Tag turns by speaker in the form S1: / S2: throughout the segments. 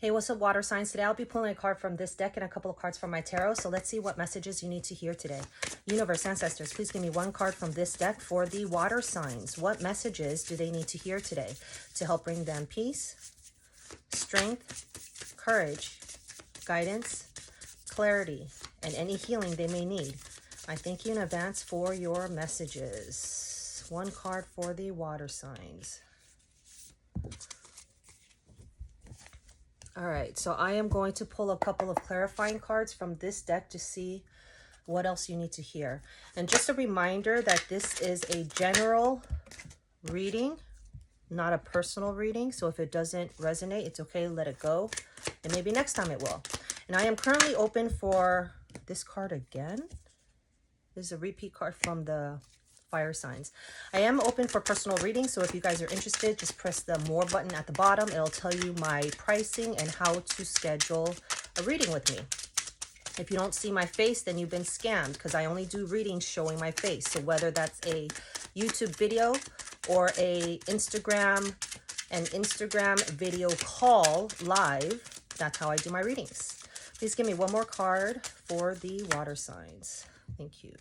S1: Hey, what's up, water signs? Today I'll be pulling a card from this deck and a couple of cards from my tarot. So let's see what messages you need to hear today. Universe, ancestors, please give me one card from this deck for the water signs. What messages do they need to hear today to help bring them peace, strength, courage, guidance, clarity, and any healing they may need? I thank you in advance for your messages. One card for the water signs. All right, so I am going to pull a couple of clarifying cards from this deck to see what else you need to hear. And just a reminder that this is a general reading, not a personal reading. So if it doesn't resonate, it's okay, let it go. And maybe next time it will. And I am currently open for this card again. This is a repeat card from the fire signs. I am open for personal readings, so if you guys are interested, just press the more button at the bottom. It'll tell you my pricing and how to schedule a reading with me. If you don't see my face, then you've been scammed, because I only do readings showing my face. So whether that's a YouTube video or an Instagram video call live, that's how I do my readings. Please give me one more card for the water signs. Thank you.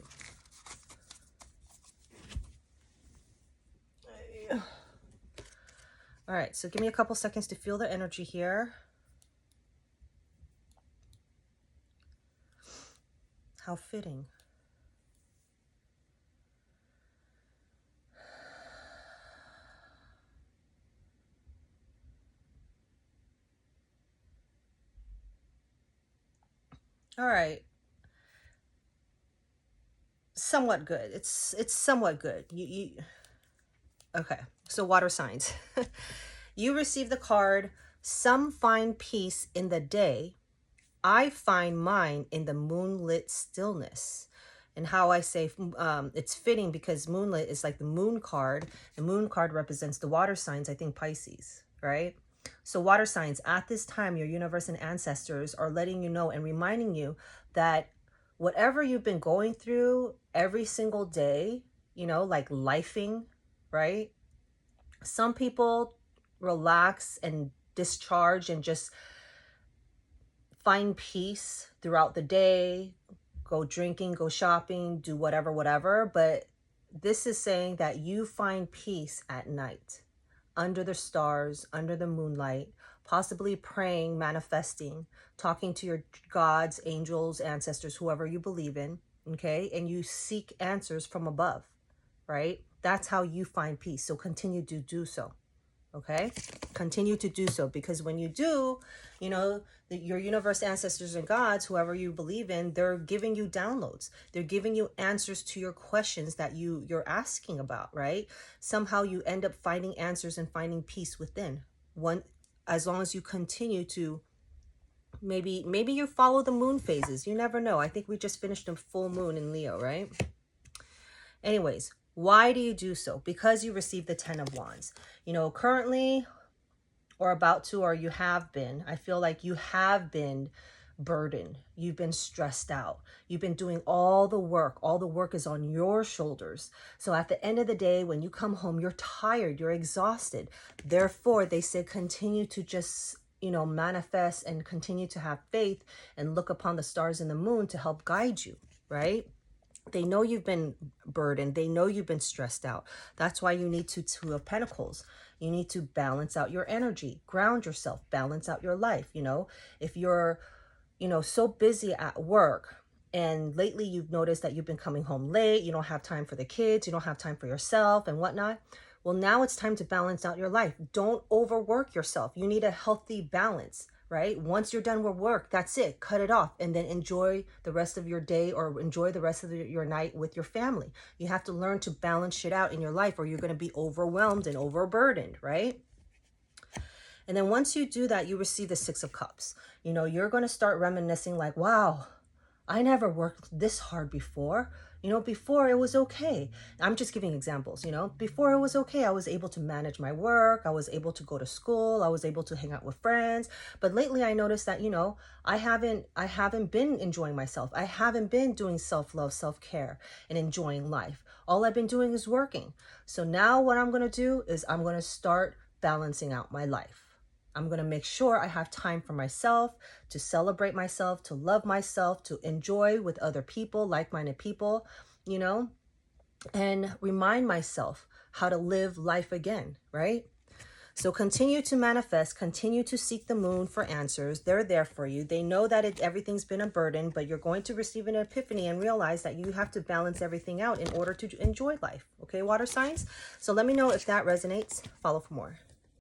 S1: All right, so give me a couple seconds to feel the energy here. How fitting. All right. Somewhat good. It's somewhat good. Okay, so water signs. You receive the card, some find peace in the day. I find mine in the moonlit stillness. And how I say it's fitting because moonlit is like the moon card. The moon card represents the water signs, I think Pisces, right? So water signs, at this time, your universe and ancestors are letting you know and reminding you that whatever you've been going through every single day, you know, like lifing, right? Some people relax and discharge and just find peace throughout the day, go drinking, go shopping, do whatever. But this is saying that you find peace at night, under the stars, under the moonlight, possibly praying, manifesting, talking to your gods, angels, ancestors, whoever you believe in, okay? And you seek answers from above, right? That's how you find peace. So continue to do so, okay? Continue to do so, because when you do, you know, your universe, ancestors, and gods, whoever you believe in, they're giving you downloads. They're giving you answers to your questions that you're asking about, right? Somehow you end up finding answers and finding peace within. As long as you continue to, maybe you follow the moon phases. You never know. I think we just finished a full moon in Leo, right? Anyways, why do you do so? Because you receive the 10 of Wands. You know, currently or about to, or you have been, I feel like you have been burdened. You've been stressed out. You've been doing all the work. All the work is on your shoulders. So at the end of the day, when you come home, you're tired, you're exhausted. Therefore, they say continue to just, you know, manifest and continue to have faith and look upon the stars and the moon to help guide you, right? They know you've been burdened. They know you've been stressed out. That's why you need Two of Pentacles. You need to balance out your energy, ground yourself, balance out your life. You know, if you're, you know, so busy at work and lately you've noticed that you've been coming home late, you don't have time for the kids, you don't have time for yourself and whatnot. Well, now it's time to balance out your life. Don't overwork yourself. You need a healthy balance. Right? Once you're done with work, that's it. Cut it off and then enjoy the rest of your day or enjoy the rest of your night with your family. You have to learn to balance shit out in your life or you're going to be overwhelmed and overburdened, right? And then once you do that, you receive the 6 of Cups. You know, you're going to start reminiscing like, wow, I never worked this hard before. You know, before it was okay. I'm just giving examples, you know. Before it was okay. I was able to manage my work. I was able to go to school. I was able to hang out with friends. But lately I noticed that, you know, I haven't been enjoying myself. I haven't been doing self-love, self-care, and enjoying life. All I've been doing is working. So now what I'm going to do is I'm going to start balancing out my life. I'm going to make sure I have time for myself, to celebrate myself, to love myself, to enjoy with other people, like-minded people, you know, and remind myself how to live life again, right? So continue to manifest, continue to seek the moon for answers. They're there for you. They know that everything's been a burden, but you're going to receive an epiphany and realize that you have to balance everything out in order to enjoy life. Okay, water signs? So let me know if that resonates. Follow for more.